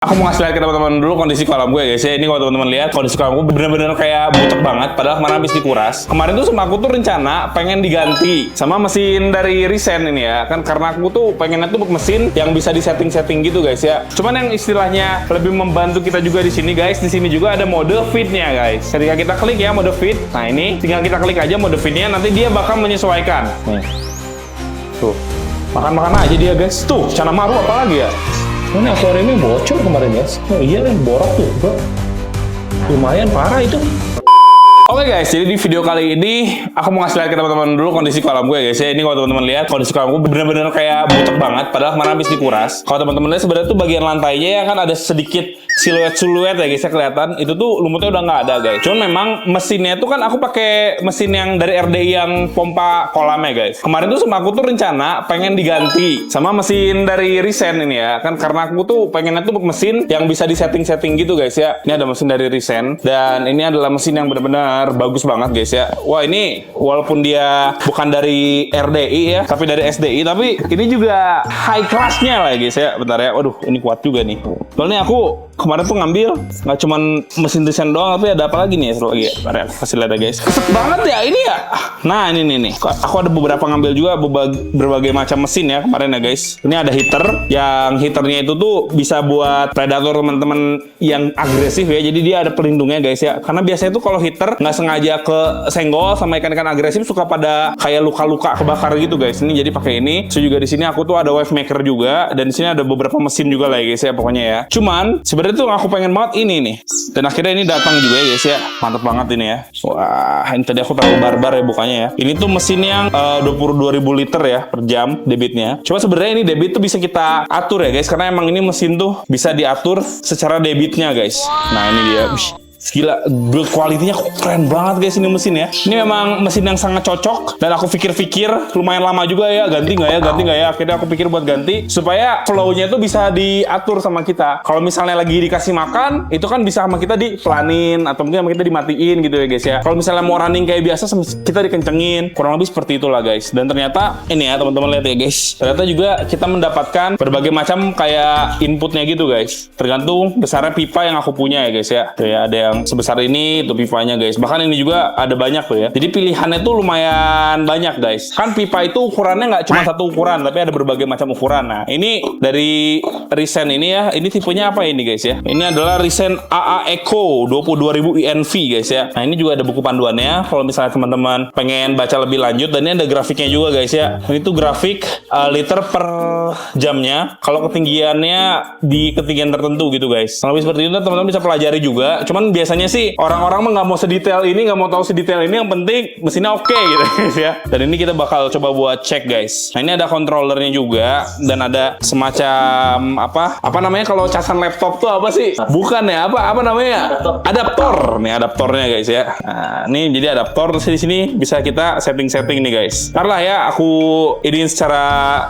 Aku mau ngasih lihat ke teman-teman dulu kondisi kolam gue guys ya. Ini kalau teman-teman lihat kondisi kolam gue bener-bener kayak butek banget. Padahal kemarin habis dikuras. Kemarin tuh sama aku tuh rencana pengen diganti sama mesin dari Resen ini ya. Kan karena aku tuh pengennya tuh mesin yang bisa di setting-setting gitu guys ya. Cuman yang istilahnya lebih membantu kita juga di sini guys. Di sini juga ada mode fitnya guys. Ketika kita klik ya mode fit. Nah ini tinggal kita klik aja mode fitnya. Nanti dia bakal menyesuaikan. Nih. Tuh. Makan-makan aja dia guys. Tuh, Cana Maru apa lagi ya? Ini akuariumnya bocor kemarin guys. Oh iya kan, borok tuh bro. Lumayan parah itu. Oke guys, jadi di video kali ini aku mau ngasih lihat ke teman-teman dulu kondisi kolam gue guys ya. Ini kalau teman-teman lihat kondisi kolam gue bener-bener kayak butek banget. Padahal kemarin habis dikuras. Kalau teman-teman lihat sebenarnya tuh bagian lantainya ya kan ada sedikit siluet-siluet ya guys ya kelihatan. Itu tuh lumutnya udah nggak ada guys. Cuman memang mesinnya tuh kan aku pakai mesin yang dari RDI yang pompa kolamnya guys. Kemarin tuh sama aku tuh rencana pengen diganti sama mesin dari Resen ini ya. Kan karena aku tuh pengennya tuh mesin yang bisa di setting-setting gitu guys ya. Ini ada mesin dari Resen dan ini adalah mesin yang benar-benar bagus banget guys ya. Wah ini walaupun dia bukan dari RDI ya, tapi dari SDI, tapi ini juga high classnya lah guys ya. Bentar ya, waduh ini kuat juga nih. Soalnya aku kemarin tuh ngambil nggak cuman mesin desain doang, tapi ada apa lagi nih seru lagi ya. Bentar ya, kasih lihat ya guys. Keset banget ya ini ya. Nah ini nih. Aku ada beberapa ngambil juga berbagai macam mesin ya kemarin ya guys. Ini ada heater, yang heaternya itu tuh bisa buat predator teman-teman yang agresif ya. Jadi dia ada pelindungnya guys ya. Karena biasanya tuh kalau heater nggak sengaja ke senggol sama ikan-ikan agresif suka pada kayak luka-luka kebakar gitu guys. Ini jadi pakai ini. So juga di sini aku tuh ada wave maker juga dan di sini ada beberapa mesin juga lah ya guys ya pokoknya ya. Cuman sebenarnya tuh aku pengen banget ini nih. Dan akhirnya ini datang juga ya guys ya. Mantap banget ini ya. Wah, ini tadi aku terlalu barbar ya bukannya ya. Ini tuh mesin yang 22.000 liter ya per jam debitnya. Cuma sebenarnya ini debit tuh bisa kita atur ya guys karena emang ini mesin tuh bisa diatur secara debitnya guys. Nah, ini dia. Gila, build quality-nya keren banget guys ini mesin ya. Ini memang mesin yang sangat cocok dan aku pikir-pikir lumayan lama juga ya, ganti nggak ya. Akhirnya aku pikir buat ganti supaya flow-nya itu bisa diatur sama kita. Kalau misalnya lagi dikasih makan, itu kan bisa sama kita dipelanin atau mungkin sama kita dimatiin gitu ya guys ya. Kalau misalnya mau running kayak biasa kita dikencengin. Kurang lebih seperti itulah guys. Dan ternyata ini ya teman-teman lihat ya guys. Ternyata juga kita mendapatkan berbagai macam kayak inputnya gitu guys. Tergantung besarnya pipa yang aku punya ya guys ya. Tuh ya ada yang sebesar ini tuh pipanya guys. Bahkan ini juga ada banyak tuh ya. Jadi pilihannya tuh lumayan banyak guys. Kan pipa itu ukurannya nggak cuma satu ukuran, tapi ada berbagai macam ukuran. Nah ini dari Resen ini ya. Ini tipenya apa ini guys ya? Ini adalah Resen AA Eco 22.000 INV guys ya. Nah ini juga ada buku panduannya. Kalau misalnya teman-teman pengen baca lebih lanjut, dan ini ada grafiknya juga guys ya. Ini tuh grafik liter per jamnya. Kalau ketinggiannya di ketinggian tertentu gitu guys. Kalau lebih seperti itu teman-teman bisa pelajari juga. Cuman biasanya sih orang-orang mah nggak mau sedetail ini, nggak mau tahu sedetail ini. Yang penting mesinnya oke gitu guys ya. Dan ini kita bakal coba buat cek guys. Nah ini ada controllernya juga dan ada semacam apa namanya kalau casan laptop tuh apa sih? Bukan ya apa namanya? Adaptor nih, adaptornya guys ya. Nah ini jadi adaptor terus di sini bisa kita setting-setting nih guys. Ntar lah ya aku ini secara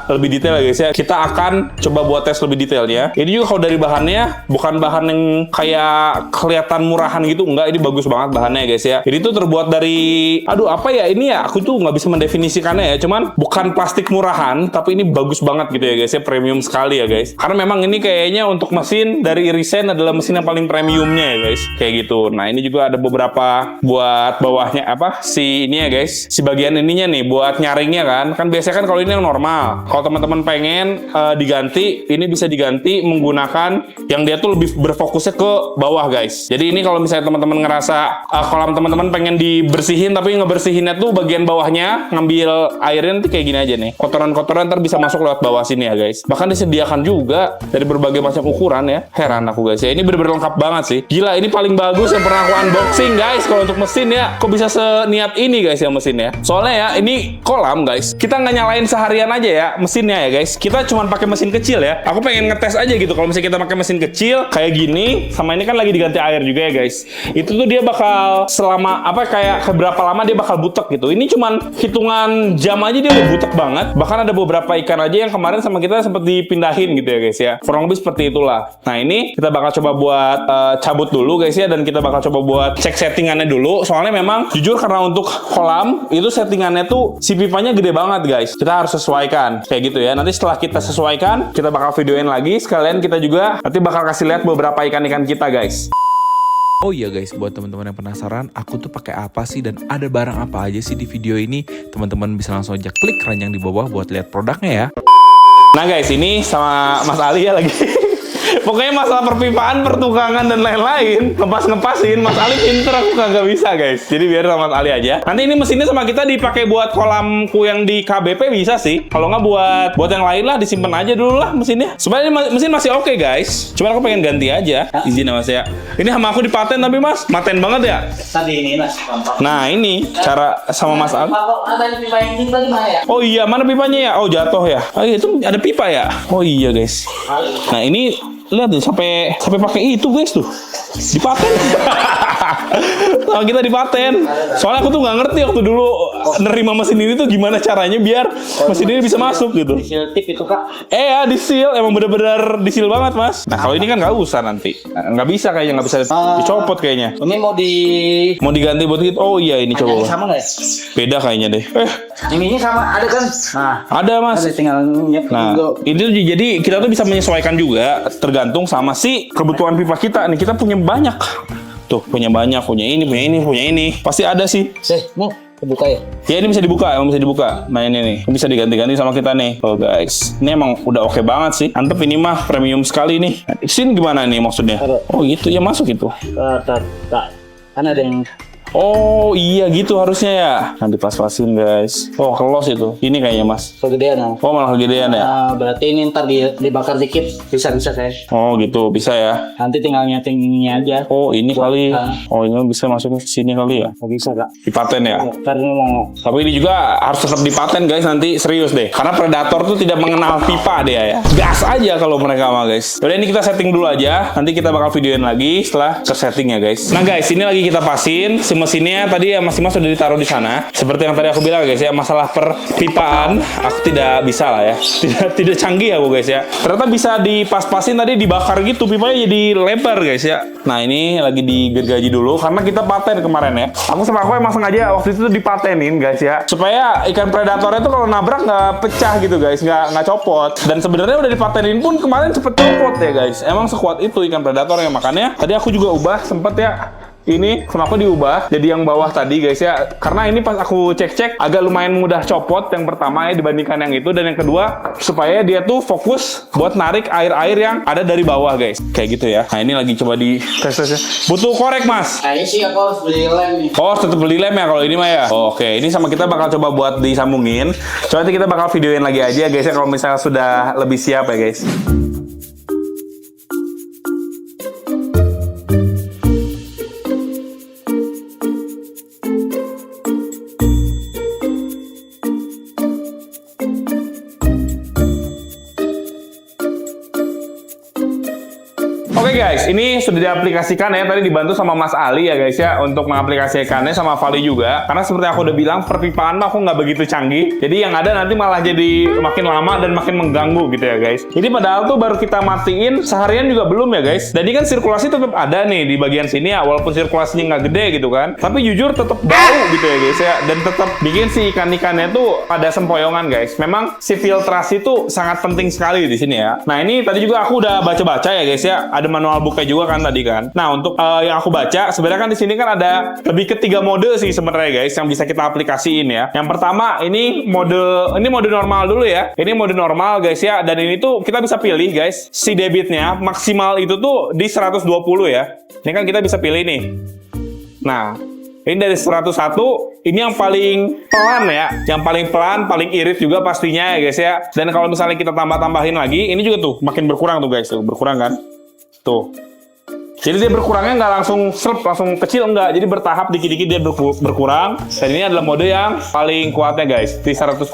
lebih detail ya guys ya. Kita akan coba buat tes lebih detailnya. Ini juga kalau dari bahannya bukan bahan yang kayak kelihatan murahan gitu, enggak, ini bagus banget bahannya guys ya. Ini tuh terbuat dari apa ya ini ya, aku tuh nggak bisa mendefinisikannya ya, cuman bukan plastik murahan tapi ini bagus banget gitu ya guys ya, premium sekali ya guys. Karena memang ini kayaknya untuk mesin dari Resen adalah mesin yang paling premiumnya ya guys, kayak gitu. Nah ini juga ada beberapa buat bawahnya si ini ya guys, si bagian ininya nih buat nyaringnya kan biasanya kan kalau ini yang normal. Kalau teman-teman pengen diganti, ini bisa diganti menggunakan yang dia tuh lebih berfokusnya ke bawah guys. Jadi ini kalau misalnya teman-teman ngerasa kolam teman-teman pengen dibersihin tapi ngebersihinnya tuh bagian bawahnya, ngambil airnya nanti kayak gini aja nih. Kotoran-kotoran ntar bisa masuk lewat bawah sini ya guys. Bahkan disediakan juga dari berbagai macam ukuran ya. Heran aku guys ya. Ini bener-bener lengkap banget sih. Gila, ini paling bagus yang pernah aku unboxing guys. Kalau untuk mesin ya, kok bisa seniat ini guys ya mesinnya. Soalnya ya, ini kolam guys. Kita nggak nyalain seharian aja ya mesinnya ya guys. Kita cuma pakai mesin kecil ya. Aku pengen ngetes aja gitu. Kalau misalnya kita pakai mesin kecil kayak gini, sama ini kan lagi diganti air juga ya guys. Itu tuh dia bakal selama apa kayak berapa lama dia bakal butek gitu. Ini cuman hitungan jam aja dia udah butek banget. Bahkan ada beberapa ikan aja yang kemarin sama kita sempat dipindahin gitu ya guys ya. Kurang lebih seperti itulah. Nah ini kita bakal coba buat cabut dulu guys ya, dan kita bakal coba buat cek settingannya dulu. Soalnya memang jujur karena untuk kolam itu settingannya tuh si pipanya gede banget guys. Kita harus sesuaikan kayak gitu ya. Nanti setelah kita sesuaikan, kita bakal videoin lagi. Sekalian kita juga nanti bakal kasih lihat beberapa ikan-ikan kita guys. Oh iya guys, buat teman-teman yang penasaran, aku tuh pakai apa sih dan ada barang apa aja sih di video ini, teman-teman bisa langsung aja klik keranjang di bawah buat lihat produknya ya. Nah guys, ini sama Mas Ali ya lagi. Pokoknya masalah perpipaan, pertukangan, dan lain-lain, ngepas-ngepasin, Mas Ali pinter, aku kagak bisa guys. Jadi biar sama Mas Ali aja. Nanti ini mesinnya sama kita dipakai buat kolamku yang di KBP bisa sih. Kalau nggak buat yang lain lah, disimpan aja dulu lah mesinnya. Supaya ini mesin masih oke guys. Cuma aku pengen ganti aja. Izin ya Mas ya. Ini sama aku dipaten tapi Mas, maten banget ya. Tadi ini Mas, gampang. Nah ini cara sama Mas Ali. Ada pipa yang ini tadi mana ya? Oh iya, mana pipanya ya? Oh jatuh ya. Oh iya, itu ada pipa ya. Oh iya guys. Nah ini lihat deh, sampai pakai itu guys tuh, dipaten. Sama kita dipaten. Soalnya aku tuh nggak ngerti waktu dulu nerima mesin ini tuh gimana caranya biar mesin ini bisa masuk gitu. Seal tip itu Kak. Ya di seal, emang bener-bener di seal banget Mas. Nah kalau ini kan nggak usah nanti, nggak bisa kayaknya, nggak bisa dicopot kayaknya. Ini Mau diganti buat gitu. Oh iya ini coba. sama nggak ya? Beda kayaknya deh. Ini sama ada kan? Nah, Ada Mas. ada tinggal Nah, ini tuh jadi kita tuh bisa menyesuaikan juga tergantung sama si kebutuhan pipa kita nih. Kita punya banyak. Tuh, punya banyak, punya ini. Pasti ada sih. mau kebuka ya? Ya ini bisa dibuka, emang bisa dibuka. Nah ini nih, bisa diganti-ganti sama kita nih. Oh guys, ini emang udah oke banget sih. Mantep, ini mah premium sekali nih. Nah, sini gimana nih maksudnya? Oh gitu, ya masuk itu. Kan ada yang Oh iya gitu harusnya ya. Nanti pas-pasin guys. Oh kelos itu. Ini kayaknya Mas. kegedean nah. Oh malah kegedean ya. Nah, berarti ini ntar dibakar dikit bisa saya. Oh gitu, bisa ya. Nanti tinggal nyetingnya aja. Oh ini kali. Oh ini bisa masuknya ke sini kali ya. Oh, bisa Kak. Dipaten ya. Ntar ini mau Tapi ini juga harus tetap dipaten guys, nanti serius deh. Karena Predator tuh tidak mengenal pipa dia ya. Gas aja kalau mereka mah guys. Udah ini kita setting dulu aja. Nanti kita bakal videoin lagi setelah tersetting ya guys. Nah guys, ini lagi kita pasin. Si mesinnya tadi ya Mas sudah ditaruh di sana. Seperti yang tadi aku bilang guys ya, masalah perpipaan aku tidak bisa lah ya. Tidak canggih aku guys ya. Ternyata bisa dipas-pasin tadi, dibakar gitu pipanya jadi lebar guys ya. Nah ini lagi digergaji dulu karena kita paten kemarin ya. Aku sama aku emang sengaja waktu itu dipatenin guys ya, supaya ikan predatornya tuh kalau nabrak nggak pecah gitu guys, nggak copot. Dan sebenarnya udah dipatenin pun kemarin cepet copot ya guys. Emang sekuat itu ikan predatornya, makanya tadi aku juga ubah sempet ya. Ini sama aku diubah jadi yang bawah tadi guys ya, karena ini pas aku cek-cek agak lumayan mudah copot yang pertama ya dibandingkan yang itu, dan yang kedua supaya dia tuh fokus buat narik air-air yang ada dari bawah guys, kayak gitu ya. Nah ini lagi coba di tes-tesnya. Butuh korek Mas? kayaknya sih aku harus beli lem nih. Oh tetap beli lem ya kalau ini mah ya. Oke, ini sama kita bakal coba buat disambungin. Coba nanti kita bakal videoin lagi aja guys ya kalau misalnya sudah lebih siap ya guys. Oke guys, ini sudah diaplikasikan ya, tadi dibantu sama Mas Ali ya guys ya, untuk mengaplikasikannya sama Vali juga. Karena seperti aku udah bilang, perpipaan mah aku nggak begitu canggih. Jadi yang ada nanti malah jadi makin lama dan makin mengganggu gitu ya guys. Jadi padahal tuh baru kita matiin, seharian juga belum ya guys. Jadi kan sirkulasi tetap ada nih di bagian sini ya, walaupun sirkulasinya nggak gede gitu kan. Tapi jujur tetap bau gitu ya guys ya, dan tetap bikin si ikan-ikannya tuh pada sempoyongan guys. Memang si filtrasi tuh sangat penting sekali di sini ya. Nah ini tadi juga aku udah baca-baca ya guys ya, ada manual booknya juga kan tadi kan. Nah untuk yang aku baca sebenarnya kan di sini kan ada lebih ke 3 mode sih sebenarnya guys yang bisa kita aplikasiin ya. Yang pertama ini mode normal dulu ya. Ini mode normal guys ya, dan ini tuh kita bisa pilih guys si debitnya maksimal itu tuh di 120 ya. Ini kan kita bisa pilih nih. Nah ini dari 101, ini yang paling pelan ya. Yang paling pelan, paling irit juga pastinya ya guys ya. Dan kalau misalnya kita tambah-tambahin lagi, ini juga tuh makin berkurang tuh guys, tuh berkurang kan. Tuh. Jadi dia berkurangnya nggak langsung langsung kecil, enggak. Jadi bertahap dikit-dikit dia berkurang. Dan ini adalah mode yang paling kuatnya guys, di 120.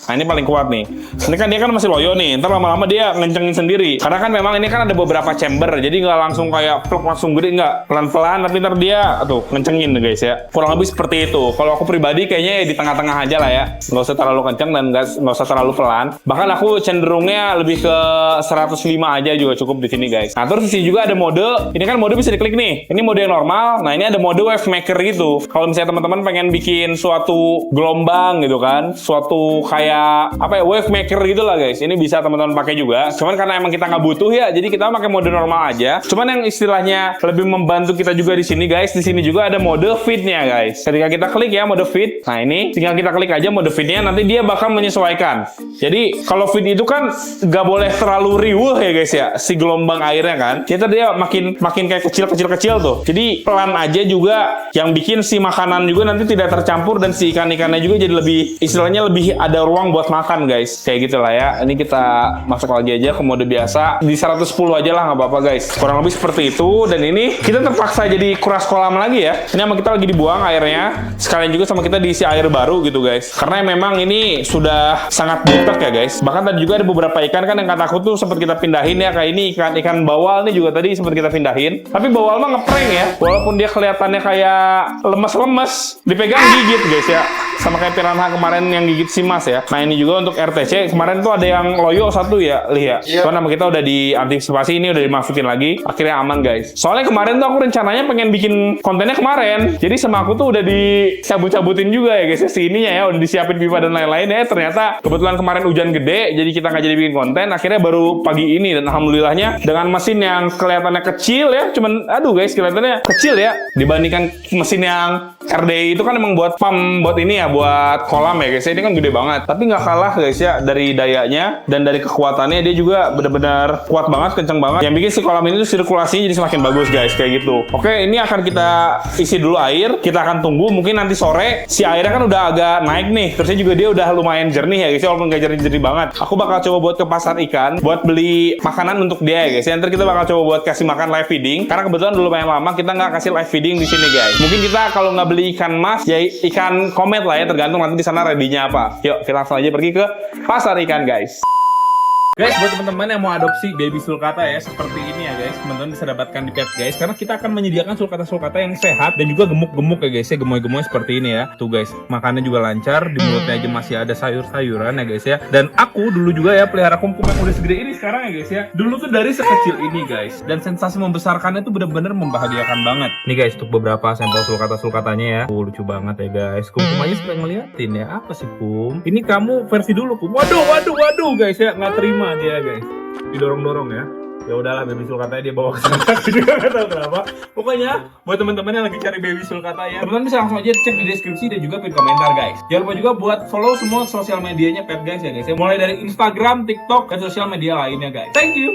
Nah ini paling kuat nih. Ini kan dia kan masih loyo nih. Ntar lama-lama dia ngencengin sendiri. Karena kan memang ini kan ada beberapa chamber. Jadi nggak langsung kayak plug langsung gede, nggak. Pelan-pelan tapi ntar dia tuh ngencengin nih guys ya. Kurang lebih seperti itu. Kalau aku pribadi kayaknya di tengah-tengah aja lah ya. Nggak usah terlalu kenceng dan nggak usah terlalu pelan. Bahkan aku cenderungnya lebih ke 105 aja juga cukup di sini guys. Nah terus di sini juga ada mode. Ini kan mode bisa diklik nih. Ini mode yang normal. Nah ini ada mode wave maker gitu. Kalau misalnya teman-teman pengen bikin suatu gelombang gitu kan, suatu kayak apa ya, wave maker gitu lah guys. Ini bisa teman-teman pakai juga. Cuman karena emang kita nggak butuh ya, jadi kita pakai mode normal aja. Cuman yang istilahnya lebih membantu kita juga di sini guys. Di sini juga ada mode feed-nya guys. Ketika kita klik ya mode feed. Nah ini tinggal kita klik aja mode feed-nya, nanti dia bakal menyesuaikan. Jadi kalau feed itu kan nggak boleh terlalu riuh ya guys ya, si gelombang airnya kan. Kita dia makin kayak kecil tuh. Jadi pelan aja juga, yang bikin si makanan juga nanti tidak tercampur dan si ikan-ikannya juga jadi lebih, istilahnya lebih ada ruang buat makan guys. Kayak gitulah ya. Ini kita masuk lagi aja ke mode biasa. Di 110 aja lah, nggak apa-apa guys. Kurang lebih seperti itu. Dan ini kita terpaksa jadi kuras kolam lagi ya. Ini sama kita lagi dibuang airnya. Sekalian juga sama kita diisi air baru gitu guys. Karena memang ini sudah sangat butek ya guys. Bahkan tadi juga ada beberapa ikan kan yang kata aku tuh sempat kita pindahin ya. Kayak ini ikan bawal nih juga tadi sempat kita pindahin. Tapi bawal mah ngeprank ya. Walaupun dia kelihatannya kayak lemes-lemes, dipegang gigit guys ya. Sama kayak piranha kemarin yang gigit si Mas ya. Nah ini juga untuk RTC kemarin tuh ada yang loyo satu ya, lihat. Soalnya nama kita udah diantisipasi, ini udah dimasukin lagi. Akhirnya aman guys. Soalnya kemarin tuh aku rencananya pengen bikin kontennya kemarin. Jadi sama aku tuh udah dicabut-cabutin juga ya guys ya, si ininya ya, udah disiapin pipa dan lain-lain ya. Ternyata kebetulan kemarin hujan gede, jadi kita nggak jadi bikin konten. Akhirnya baru pagi ini, dan alhamdulillahnya dengan mesin yang kelihatannya kecil ya, cuman aduh guys kelihatannya kecil ya dibandingkan mesin yang RDI itu kan emang buat pump, buat ini ya, buat kolam ya guys. Ini kan gede banget, tapi nggak kalah guys ya dari dayanya dan dari kekuatannya. Dia juga benar-benar kuat banget, kenceng banget. Yang bikin si kolam ini tuh sirkulasinya jadi semakin bagus guys, kayak gitu. Oke, ini akan kita isi dulu air. Kita akan tunggu mungkin nanti sore si airnya kan udah agak naik nih. Terusnya juga dia udah lumayan jernih ya guys, walaupun nggak jernih-jernih banget. Aku bakal coba buat ke pasar ikan buat beli makanan untuk dia ya guys. Nanti kita bakal coba buat kasih makan live feeding, karena kebetulan dulu lumayan lama kita nggak kasih live feeding di sini guys. Mungkin kita kalau nggak beli ikan mas ya ikan komet lah ya, tergantung nanti di sana ready-nya apa. Yuk kita langsung aja pergi ke pasar ikan guys. Guys, buat teman-teman yang mau adopsi baby sulcata ya, seperti ini ya guys, teman-teman bisa dapatkan di pet guys, karena kita akan menyediakan sulcata-sulcata yang sehat dan juga gemuk-gemuk ya guys ya, gemoy-gemoy seperti ini ya. Tuh guys, makannya juga lancar, di mulutnya aja masih ada sayur-sayuran ya guys ya. Dan aku dulu juga ya pelihara kumkum yang udah segede ini sekarang ya guys ya. Dulu tuh dari sekecil ini guys, dan sensasi membesarkannya tuh bener-bener membahagiakan banget. Nih guys, untuk beberapa sampel sulcata-sulcatanya ya. Lucu banget ya guys. Kumkum aja suka ngeliatin ya, apa sih Kum? Ini kamu versi dulu Kum. Waduh guys ya, nggak terima dia guys, didorong-dorong ya. Ya udahlah, baby sulcata dia bawa ke sana. Juga nggak tahu kenapa. Pokoknya buat teman-teman yang lagi cari baby sulcata ya, teman-teman bisa langsung aja cek di deskripsi dan juga pin komentar guys. Jangan lupa juga buat follow semua sosial medianya pet guys ya guys. Mulai dari Instagram, TikTok, dan sosial media lainnya guys. Thank you.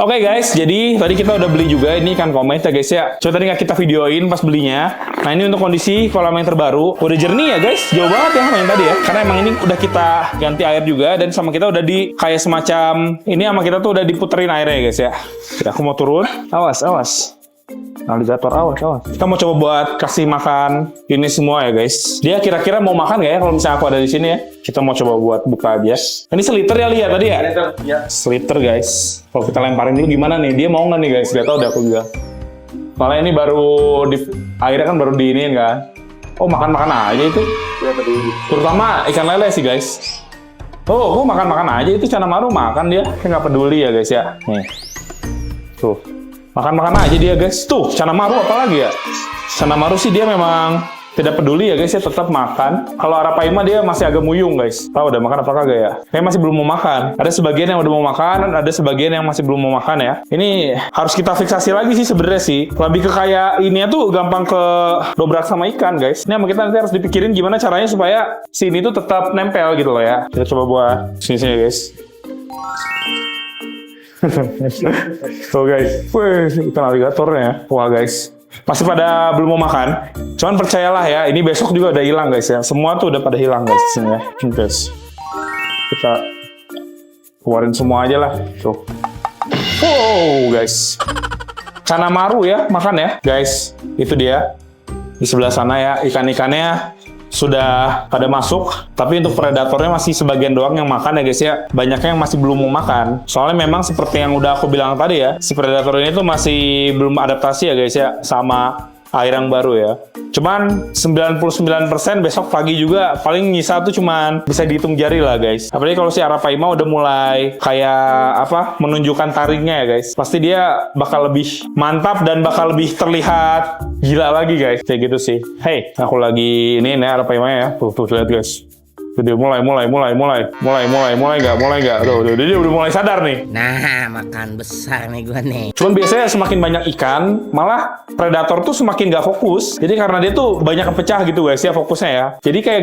Oke guys, jadi tadi kita udah beli juga ini ikan komet ya guys ya. Coba tadi nggak kita videoin pas belinya. Nah ini untuk kondisi kolam yang terbaru, udah jernih ya guys, jauh banget ya sama yang tadi ya. Karena emang ini udah kita ganti air juga, dan sama kita udah di kayak semacam ini, sama kita tuh udah diputerin airnya ya guys ya. Jadi aku mau turun, awas. Alligator, awas. Kita mau coba buat kasih makan ini semua ya guys. Dia kira-kira mau makan nggak ya kalau misalnya aku ada di sini ya? Kita mau coba buat buka aja. Ini seliter ya, lihat tadi ya? Seliter guys. Kalau kita lemparin dulu gimana nih? Dia mau nggak nih guys? Gak tau deh aku juga. Soalnya ini baru airnya kan baru diinin kan. Oh makan aja itu. Terutama ikan lele sih guys. Oh makan aja itu, Cana Maru makan dia. Kayak nggak peduli ya guys ya. Nih. Tuh. Makan aja dia guys. Tuh, Cana Maru apalagi ya? Cana Maru sih dia memang tidak peduli ya guys ya, tetap makan. Kalau Arapaima dia masih agak muyung guys. Tahu udah makan apa kagak ya? Kayak masih belum mau makan. Ada sebagian yang udah mau makan, ada sebagian yang masih belum mau makan ya. Ini harus kita fiksasi lagi sih sebenarnya sih. Lebih ke kayak ini tuh gampang ke dobrak sama ikan guys. Ini sama kita nanti harus dipikirin gimana caranya supaya si ini tuh tetap nempel gitu loh ya. Kita coba buat sini ya guys. Tuh guys, wih, ikan alligatornya. Wah guys, masih pada belum mau makan. Cuman percayalah ya, ini besok juga udah hilang guys ya. Semua tuh udah pada hilang guys di sini ya. Guys, kita keluarin semua aja lah. Tuh. Wow guys, Cana Maru ya makan ya guys. Itu dia di sebelah sana ya, ikan-ikannya sudah pada masuk, tapi untuk predatornya masih sebagian doang yang makan ya guys ya. Banyaknya yang masih belum mau makan. Soalnya memang seperti yang udah aku bilang tadi ya, si predator ini tuh masih belum adaptasi ya guys ya sama air yang baru ya. Cuman 99% besok pagi juga paling nyisa tuh cuman bisa dihitung jari lah guys. Apalagi kalau si Arapaima udah mulai kayak apa menunjukkan taringnya ya guys. Pasti dia bakal lebih mantap dan bakal lebih terlihat gila lagi guys. Kayak gitu sih. Hey, aku lagi ini nih Arapaima ya. Tuh lihat guys. Dia mulai nggak? Tuh, dia udah mulai sadar nih. Nah, makan besar nih gua nih. Cuman biasanya semakin banyak ikan, malah predator tuh semakin nggak fokus. Jadi karena dia tuh banyak kepecah gitu guys ya fokusnya ya. Jadi kayak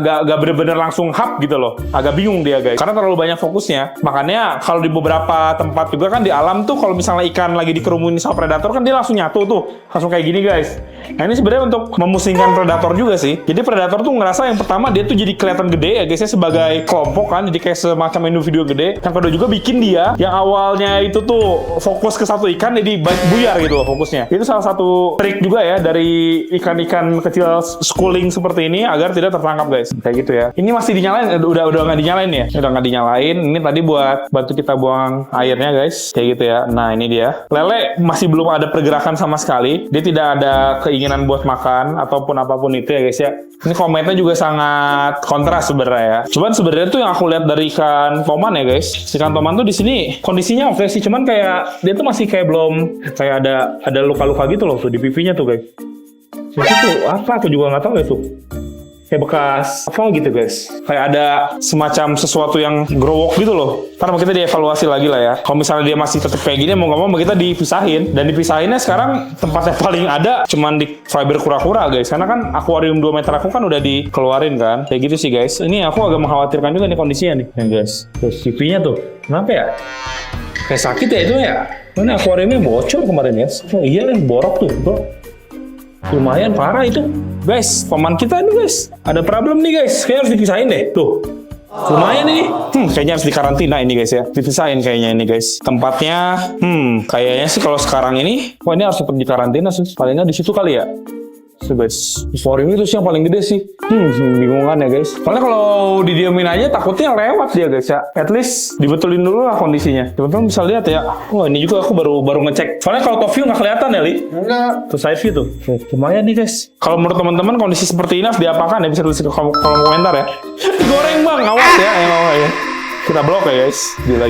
nggak bener-bener langsung hap gitu loh. Agak bingung dia guys. Karena terlalu banyak fokusnya. Makanya kalau di beberapa tempat juga kan di alam tuh kalau misalnya ikan lagi dikerumunin sama predator kan dia langsung nyatu tuh. Langsung kayak gini guys. Nah ini sebenarnya untuk memusingkan predator juga sih. Jadi predator tuh ngerasa yang pertama dia tuh jadi kelihatan gede ya guys ya sebagai kelompok kan. Jadi kayak semacam individu gede. Yang kedua juga bikin dia yang awalnya itu tuh fokus ke satu ikan jadi buyar gitu loh fokusnya. Itu salah satu trik juga ya dari ikan-ikan kecil schooling seperti ini agar tidak tertangkap guys. Kayak gitu ya. Ini masih dinyalain, udah nggak dinyalain ya? Udah nggak dinyalain. Ini tadi buat bantu kita buang airnya guys. Kayak gitu ya. Nah ini dia. Lele masih belum ada pergerakan sama sekali. Dia tidak ada keinginan buat makan ataupun apapun itu ya guys ya. Ini komennya juga sangat kontras sebenarnya ya. Cuman sebenarnya tuh yang aku lihat dari ikan toman ya guys. Ikan toman tuh di sini kondisinya oke sih. Cuman kayak dia tuh masih kayak belum kayak ada luka-luka gitu loh tuh di pipinya tuh guys. Itu tuh apa? Aku juga nggak tahu ya tuh. Kayak bekas apa gitu guys. Kayak ada semacam sesuatu yang growok gitu loh. Ntar kita dievaluasi lagi lah ya. Kalau misalnya dia masih tetap kayak gini, mau nggak mau kita dipisahin. Dan dipisahinnya sekarang tempatnya paling ada cuman di fiber kura-kura guys. Karena kan akuarium 2 meter aku kan udah dikeluarin kan. Kayak gitu sih guys. Ini aku agak mengkhawatirkan juga nih kondisinya nih. Ya guys. Terus pipinya tuh. Kenapa ya? Kayak sakit ya itu ya. Mana akuariumnya bocor kemarin ya. Oh iya borok tuh bro. Lumayan parah itu. Guys, paman kita ini guys. Ada problem nih guys. Kayaknya harus dipisahin deh. Tuh. Lumayan ini. Kayaknya harus dikarantina ini guys ya. Dipisahin kayaknya ini guys. Tempatnya, kayaknya sih kalau sekarang ini, wah ini harus tetap dikarantina sih. Paling nggak di situ kali ya. So guys, aquarium itu sih yang paling gede sih. Bingungan ya guys. Soalnya kalau didiamin aja takutnya lewat dia guys ya. At least dibetulin dulu lah kondisinya. Teman-teman bisa lihat ya. Wah ini juga aku baru ngecek. Soalnya kalau top view nggak kelihatan ya Li. Enggak. Tuh side view tuh. Lumayan nih guys. Kalau menurut teman-teman kondisi seperti ini harus diapakan ya? Bisa tulis ke kolom komentar ya. Digoreng bang, awas ya. Ya. Kita blok ya guys. Gila.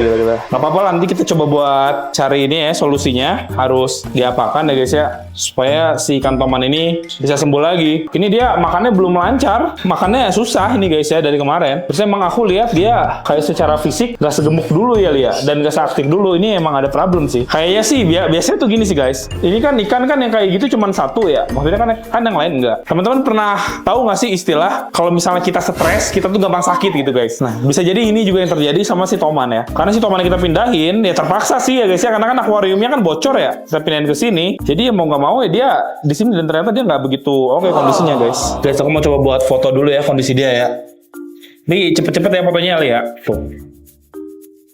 Gak apa-apa lah, nanti kita coba buat cari ini ya solusinya. Harus diapakan ya guys ya. Supaya si ikan toman ini bisa sembuh lagi. Ini dia makannya belum lancar. Makannya susah ini guys ya dari kemarin. Terus emang aku lihat dia kayak secara fisik gak segemuk dulu ya Lia. Dan gak seaktif dulu. Ini emang ada problem sih. Kayaknya sih biasanya tuh gini sih guys. Ini kan ikan kan yang kayak gitu cuma satu ya. Maksudnya kan yang lain enggak. Teman-teman pernah tahu gak sih istilah kalau misalnya kita stres kita tuh gampang sakit gitu guys. Nah bisa jadi ini juga yang terjadi sama si toman ya. Karena si toman yang kita pindahin ya terpaksa sih ya guys ya. Karena kan akuariumnya kan bocor ya. Kita pindahin ke sini. Jadi ya mau nggak mau ya dia di sini dan ternyata dia nggak begitu oke kondisinya guys. Guys aku mau coba buat foto dulu ya kondisi dia ya. Nih cepet-cepet ya fotonya Li ya. Tuh.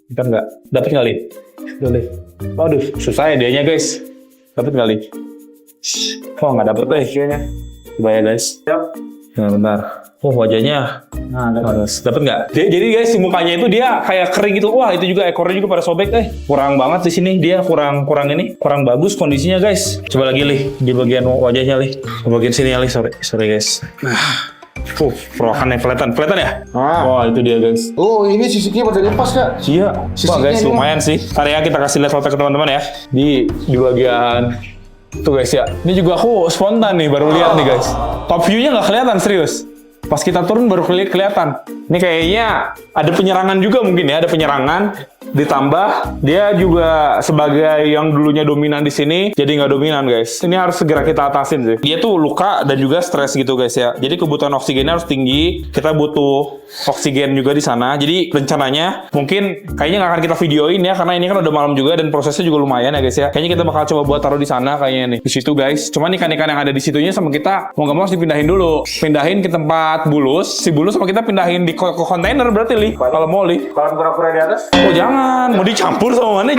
Bentar nggak? Dapet nggak Li? Boleh. Waduh susah ya dianya guys. Dapet nggak Li? Oh nggak dapet deh kayaknya. Coba ya guys. Nah, bentar. Oh wajahnya. Nah, dapet nggak? Jadi guys, si mukanya itu dia kayak kering gitu. Wah, itu juga ekornya juga pada sobek. Kurang banget di sini. Dia kurang bagus kondisinya guys. Coba lagi Li, di bagian wajahnya Li. Di bagian sini ya Li. Sorry guys. Perawakannya kelihatan ya? Wah, itu dia guys. Oh, ini sisiknya pada lepas kak. Iya. Wah guys, lumayan sih. Ntar ya kita kasih lihat foto ke teman-teman ya. Di bagian tuh guys ya. Ini juga aku spontan nih baru lihat nih guys. Top view-nya nggak kelihatan serius. Pas kita turun baru kelihatan. Ini kayaknya ada penyerangan juga mungkin ya, ada penyerangan. Ditambah dia juga sebagai yang dulunya dominan di sini jadi nggak dominan guys. Ini harus segera kita atasin sih. Dia tuh luka dan juga stres gitu guys ya. Jadi kebutuhan oksigennya harus tinggi. Kita butuh oksigen juga di sana. Jadi rencananya mungkin kayaknya nggak akan kita videoin ya karena ini kan udah malam juga dan prosesnya juga lumayan ya guys ya. Kayaknya kita bakal coba buat taruh di sana kayaknya nih. Di situ guys. Cuman ikan-ikan yang ada di situnya sama kita mau nggak mau harus dipindahin dulu. Pindahin ke tempat bulus. Si bulus sama kita pindahin di kontainer berarti Li. Kalau mau Li. Kalau kura-kura di atas? Oh jangan Jangan, mau dicampur sama mana?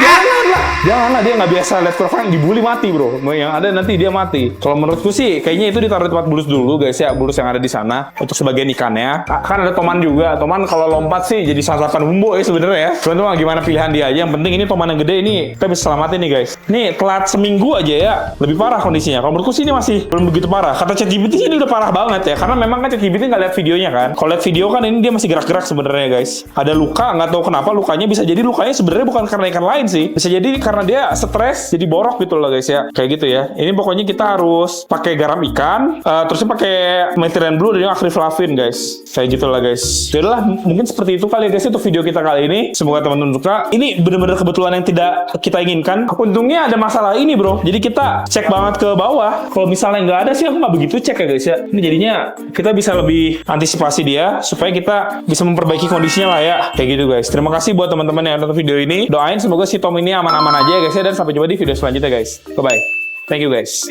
Janganlah, dia nggak biasa lihat kurang dibully mati bro. Yang ada nanti dia mati. Kalau menurutku sih, kayaknya itu ditaruh di tempat bulus dulu guys ya, bulus yang ada di sana untuk sebagian ikannya. Kan ada toman juga, toman kalau lompat sih jadi santapan bumbu ya sebenarnya ya. Cuman gimana pilihan dia aja. Yang penting ini toman yang gede ini kita bisa selamatin nih guys. Nih telat seminggu aja ya, lebih parah kondisinya. Kalau menurutku sih ini masih belum begitu parah. Kata ChatGPT sih ini udah parah banget ya, karena memang kan ChatGPT nggak lihat videonya kan. Kalau lihat video kan ini dia masih gerak-gerak sebenarnya guys. Ada luka, nggak tahu kenapa lukanya, bisa jadi lukanya sebenarnya bukan karena ikan lain sih, bisa jadi karena dia stres jadi borok gitu loh guys ya, kayak gitu ya. Ini pokoknya kita harus pakai garam ikan, terusnya pakai methylene blue dan acrylflavin guys, kayak gitu lah guys. Jadilah mungkin seperti itu kali ya guys untuk video kita kali ini. Semoga teman-teman suka. Ini bener-bener kebetulan yang tidak kita inginkan. Untungnya ada masalah ini bro, jadi kita cek banget ke bawah. Kalau misalnya nggak ada sih aku nggak begitu cek ya guys ya. Ini jadinya kita bisa lebih antisipasi dia supaya kita bisa memperbaiki kondisinya lah ya, kayak gitu guys. Terima kasih buat teman-teman yang nonton video ini. Doain semoga si Tom ini aman-aman aja ya guys ya, dan sampai jumpa di video selanjutnya guys. Bye bye. Thank you guys.